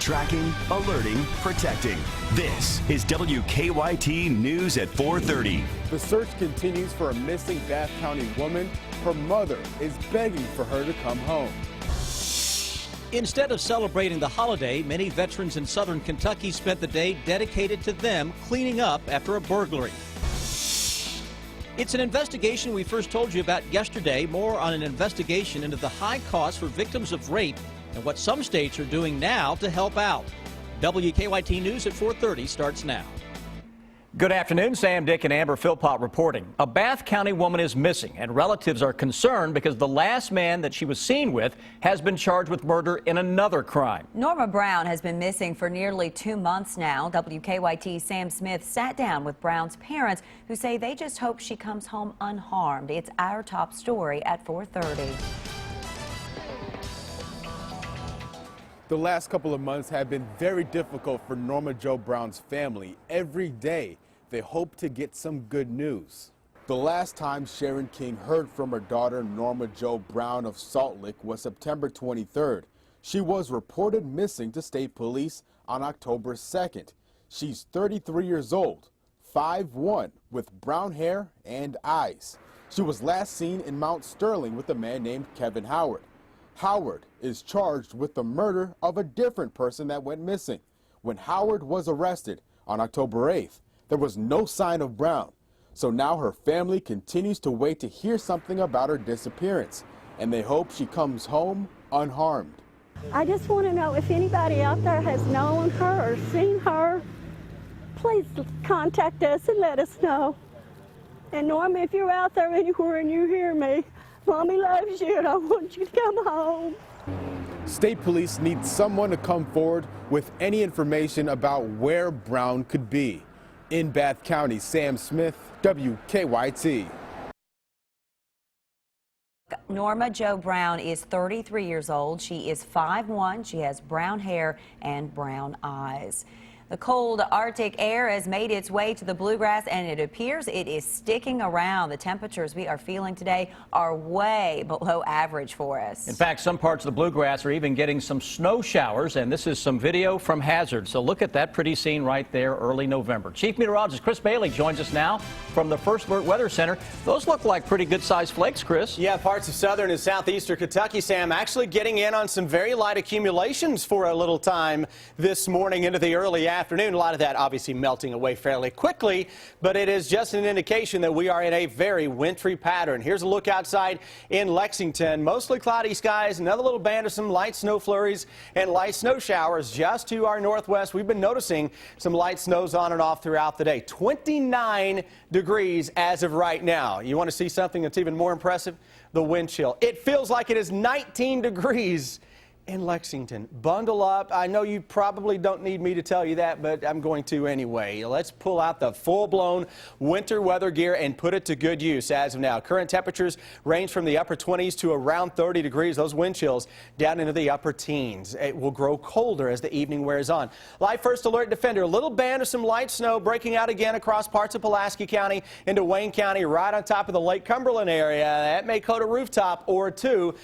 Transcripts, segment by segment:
Tracking, alerting, protecting. This is WKYT News at 4:30. The search continues for a missing Bath County woman. Her mother is begging for her to come home. Instead of celebrating the holiday, many veterans in southern Kentucky spent the day dedicated to them cleaning up after a burglary. It's an investigation we first told you about yesterday. More on an investigation into the high costs for victims of rape and what some states are doing now to help out. WKYT News at 4:30 starts now. Good afternoon. Sam, Dick, and Amber Philpott reporting. A Bath County woman is missing, and relatives are concerned because the last man that she was seen with has been charged with murder in another crime. Norma Brown has been missing for nearly 2 months now. WKYT's Sam Smith sat down with Brown's parents, who say they just hope she comes home unharmed. It's our top story at 4:30. The last couple of months have been very difficult for Norma Jo Brown's family. Every day, they hope to get some good news. The last time Sharon King heard from her daughter, Norma Jo Brown of Salt Lick, was September 23rd. She was reported missing to state police on October 2nd. She's 33 years old, 5'1", with brown hair and eyes. She was last seen in Mount Sterling with a man named Kevin Howard. Howard is charged with the murder of a different person that went missing. When Howard was arrested on October 8th, there was no sign of Brown. So now her family continues to wait to hear something about her disappearance, and they hope she comes home unharmed. I just want to know if anybody out there has known her or seen her. Please contact us and let us know. And Norma, if you're out there anywhere and you hear me, Mommy loves you and I want you to come home. State police need someone to come forward with any information about where Brown could be. In Bath County, Sam Smith, WKYT. Norma Jo Brown is 33 years old. She is 5'1". She has brown hair and brown eyes. The cold Arctic air has made its way to the bluegrass, and it appears it is sticking around. The temperatures we are feeling today are way below average for us. In fact, some parts of the bluegrass are even getting some snow showers, and this is some video from Hazard. So look at that pretty scene right there, early November. Chief Meteorologist Chris Bailey joins us now from the First Alert Weather Center. Those look like pretty good-sized flakes, Chris. Yeah, parts of southern and southeastern Kentucky, Sam, actually getting in on some very light accumulations for a little time this morning into the early afternoon. A lot of that obviously melting away fairly quickly, but it is just an indication that we are in a very wintry pattern. Here's a look outside in Lexington. Mostly cloudy skies, another little band of some light snow flurries and light snow showers just to our northwest. We've been noticing some light snows on and off throughout the day. 29 degrees as of right now. You want to see something that's even more impressive? The wind chill. It feels like it is 19 degrees in Lexington. Bundle up. I know you probably don't need me to tell you that, but I'm going to anyway. Let's pull out the full-blown winter weather gear and put it to good use as of now. Current temperatures range from the upper 20s to around 30 degrees. Those wind chills down into the upper teens. It will grow colder as the evening wears on. Live First Alert Defender. A little band of some light snow breaking out again across parts of Pulaski County into Wayne County, right on top of the Lake Cumberland area. That may coat a rooftop or two.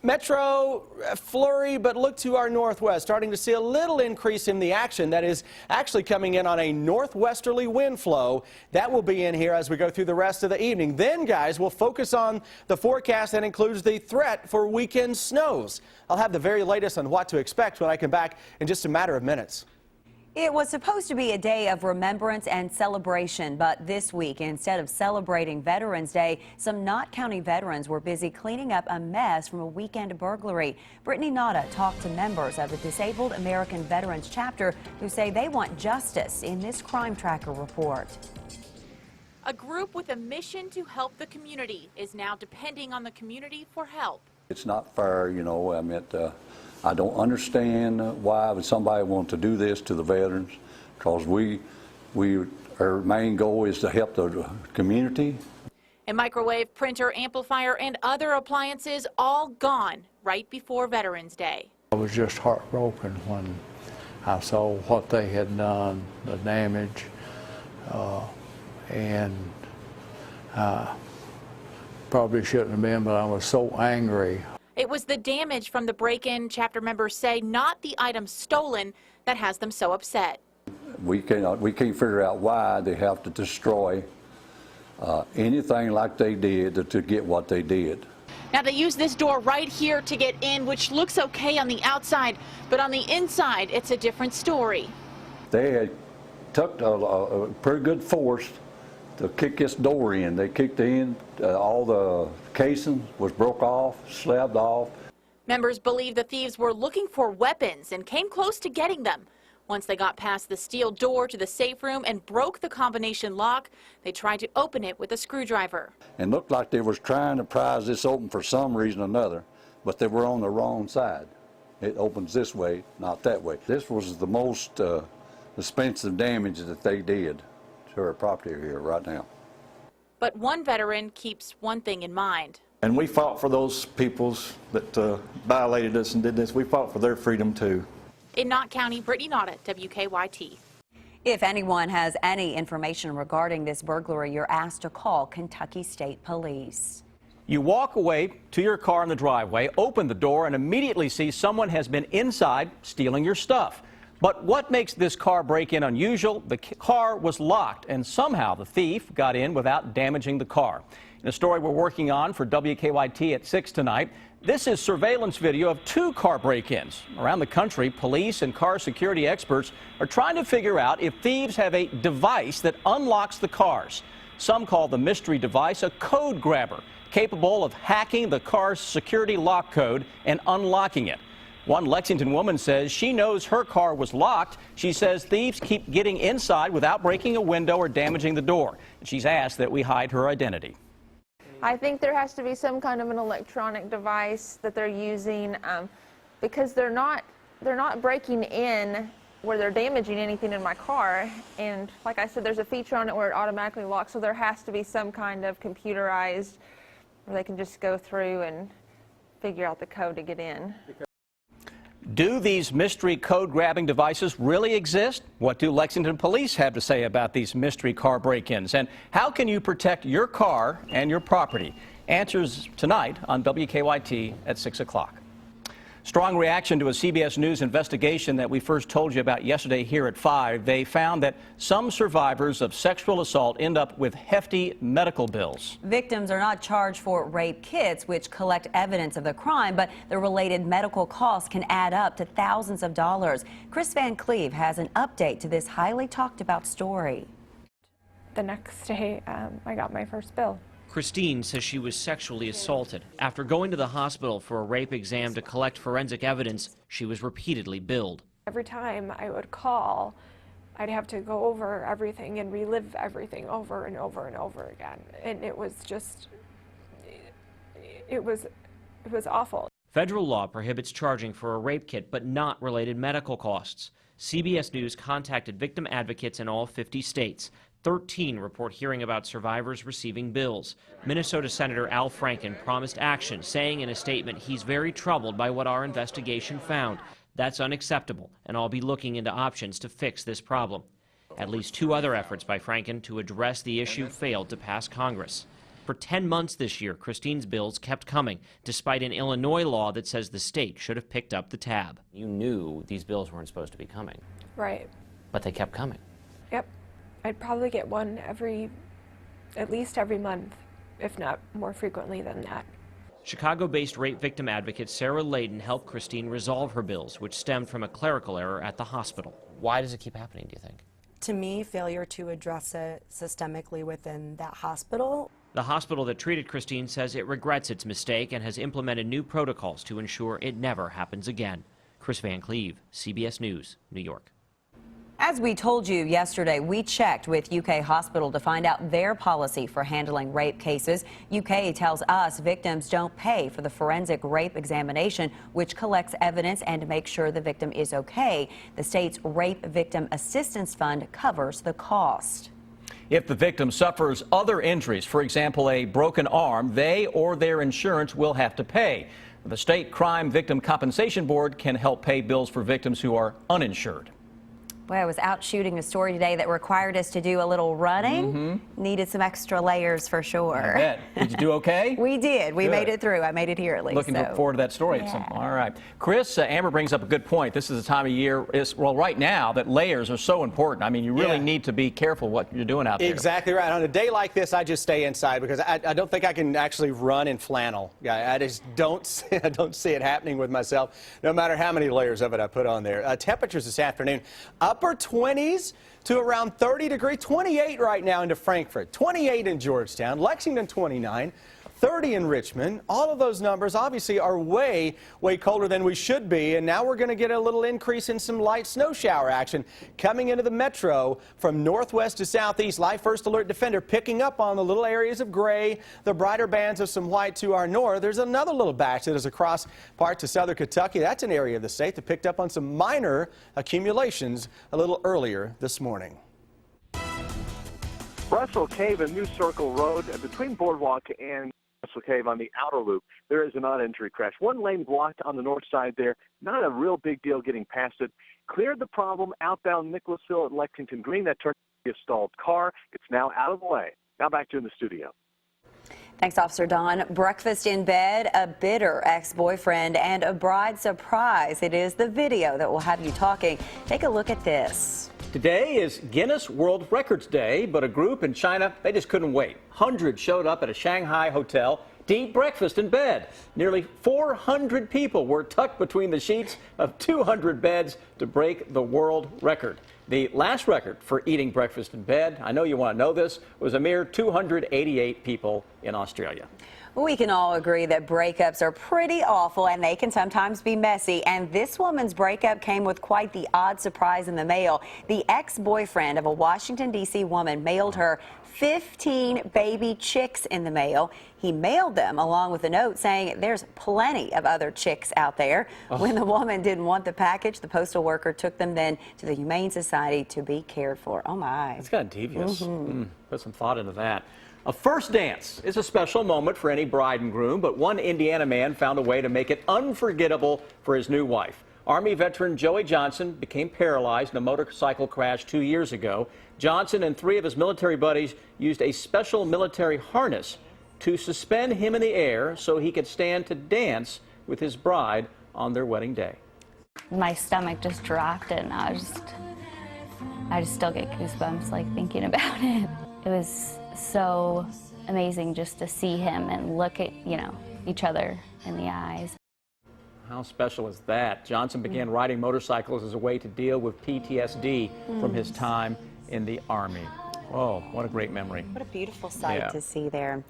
Metro flurry, but look to our northwest, starting to see a little increase in the action that is actually coming in on a northwesterly wind flow. That will be in here as we go through the rest of the evening. Then, guys, we'll focus on the forecast that includes the threat for weekend snows. I'll have the very latest on what to expect when I come back in just a matter of minutes. It was supposed to be a day of remembrance and celebration, but this week, instead of celebrating Veterans Day, some Knott County veterans were busy cleaning up a mess from a weekend burglary. Brittany Nada talked to members of the Disabled American Veterans chapter who say they want justice in this Crime Tracker report. A group with a mission to help the community is now depending on the community for help. It's not fair, you know. I don't understand why would somebody want to do this to the veterans, because our main goal is to help the community. A microwave, printer, amplifier, and other appliances all gone right before Veterans Day. I was just heartbroken when I saw what they had done, the damage, and probably shouldn't have been, but I was so angry. It was the damage from the break-in, chapter members say, not the items stolen, that has them so upset. We can't figure out why they have to destroy anything like they did to get what they did. Now, they use this door right here to get in, which looks okay on the outside, but on the inside, it's a different story. They had took a pretty good force to kick this door in. They kicked it in, all the casing was broke off, slabbed off. Members believe the thieves were looking for weapons and came close to getting them. Once they got past the steel door to the safe room and broke the combination lock, they tried to open it with a screwdriver. And looked like they was trying to prise this open for some reason or another, but they were on the wrong side. It opens this way, not that way. This was the most expensive damage that they did to our property here right now. But one veteran keeps one thing in mind. And we fought for those peoples that violated us and did this. We fought for their freedom too. In Knott County, Brittany Notta, WKYT. If anyone has any information regarding this burglary, you're asked to call Kentucky State Police. You walk away to your car in the driveway, open the door, and immediately see someone has been inside stealing your stuff. But what makes this car break-in unusual? The car was locked, and somehow the thief got in without damaging the car. In a story we're working on for WKYT at 6 tonight, this is surveillance video of 2 car break-ins. Around the country, police and car security experts are trying to figure out if thieves have a device that unlocks the cars. Some call the mystery device a code grabber, capable of hacking the car's security lock code and unlocking it. One Lexington woman says she knows her car was locked. She says thieves keep getting inside without breaking a window or damaging the door. She's asked that we hide her identity. I think there has to be some kind of an electronic device that they're using because they're not breaking in where they're damaging anything in my car. And like I said, there's a feature on it where it automatically locks, so there has to be some kind of computerized where they can just go through and figure out the code to get in. Do these mystery code grabbing devices really exist? What do Lexington police have to say about these mystery car break-ins? And how can you protect your car and your property? Answers tonight on WKYT at 6 o'clock. Strong reaction to a CBS News investigation that we first told you about yesterday here at 5. They found that some survivors of sexual assault end up with hefty medical bills. Victims are not charged for rape kits, which collect evidence of the crime, but the related medical costs can add up to thousands of dollars. Chris Van Cleve has an update to this highly talked about story. The next day, I got my first bill. Christine says she was sexually assaulted. After going to the hospital for a rape exam to collect forensic evidence, she was repeatedly billed. Every time I would call, I'd have to go over everything and relive everything over and over and over again. And it was just, it was awful. Federal law prohibits charging for a rape kit, but not related medical costs. CBS News contacted victim advocates in all 50 states. 13 report hearing about survivors receiving bills. Minnesota Senator Al Franken promised action, saying in a statement he's very troubled by what our investigation found. That's unacceptable, and I'll be looking into options to fix this problem. At least 2 other efforts by Franken to address the issue failed to pass Congress. For 10 months this year, Christine's bills kept coming, despite an Illinois law that says the state should have picked up the tab. You knew these bills weren't supposed to be coming. Right. But they kept coming. Yep. I'd probably get one at least every month, if not more frequently than that. Chicago-based rape victim advocate Sarah Layden helped Christine resolve her bills, which stemmed from a clerical error at the hospital. Why does it keep happening, do you think? To me, failure to address it systemically within that hospital. The hospital that treated Christine says it regrets its mistake and has implemented new protocols to ensure it never happens again. Chris Van Cleve, CBS News, New York. As we told you yesterday, we checked with UK Hospital to find out their policy for handling rape cases. UK tells us victims don't pay for the forensic rape examination, which collects evidence and makes sure the victim is okay. The state's Rape Victim Assistance Fund covers the cost. If the victim suffers other injuries, for example, a broken arm, they or their insurance will have to pay. The State Crime Victim Compensation Board can help pay bills for victims who are uninsured. Well, I was out shooting a story today that required us to do a little running. Needed some extra layers for sure. I bet. Did you do okay? We did. We Good. made it through. I made it here at least. Looking forward to that story. Yeah. All right. Chris, Amber brings up a good point. This is the time of year, right now, that layers are so important. I mean, you really need to be careful what you're doing out there. Exactly right. On a day like this, I just stay inside because I don't think I can actually run in flannel. I just don't see it happening with myself, no matter how many layers of it I put on there. Temperatures this afternoon, upper 20s to around 30 degrees, 28 right now into Frankfurt, 28 in Georgetown, Lexington 29, 30 in Richmond. All of those numbers obviously are way colder than we should be, and now we're going to get a little increase in some light snow shower action coming into the metro from northwest to southeast. Live First Alert Defender picking up on the little areas of gray, the brighter bands of some white to our north. There's another little batch that is across parts of southern Kentucky. That's an area of the state that picked up on some minor accumulations a little earlier this morning. Russell Cave and New Circle Road between Boardwalk and Russell Cave on the outer loop, there is an odd-entry crash. One lane blocked on the north side there. Not a real big deal getting past it. Cleared the problem outbound Nicholasville at Lexington Green. That turned out to be a stalled car. It's now out of the way. Now back to you in the studio. Thanks, Officer Don. Breakfast in bed, a bitter ex-boyfriend, and a bride surprise. It is the video that will have you talking. Take a look at this. Today is Guinness World Records Day, but a group in China, they just couldn't wait. Hundreds showed up at a Shanghai hotel to eat breakfast in bed. Nearly 400 people were tucked between the sheets of 200 beds to break the world record. The last record for eating breakfast in bed, I know you want to know this, was a mere 288 people in Australia. We can all agree that breakups are pretty awful and they can sometimes be messy. And this woman's breakup came with quite the odd surprise in the mail. The ex-boyfriend of a Washington, D.C. woman mailed her 15 baby chicks in the mail. He mailed them along with a note saying there's plenty of other chicks out there. When the woman didn't want the package, the postal worker took them then to the Humane Society to be cared for. Oh, my. It's kind of devious. Put some thought into that. A first dance is a special moment for any bride and groom, but one Indiana man found a way to make it unforgettable for his new wife. Army veteran Joey Johnson became paralyzed in a motorcycle crash 2 years ago. Johnson and 3 of his military buddies used a special military harness to suspend him in the air so he could stand to dance with his bride on their wedding day. My stomach just dropped and I just still get goosebumps like thinking about it. It was so amazing just to see him and look at, each other in the eyes. How special is that? Johnson began riding motorcycles as a way to deal with PTSD from his time in the Army. Oh, what a great memory. What a beautiful sight to see there.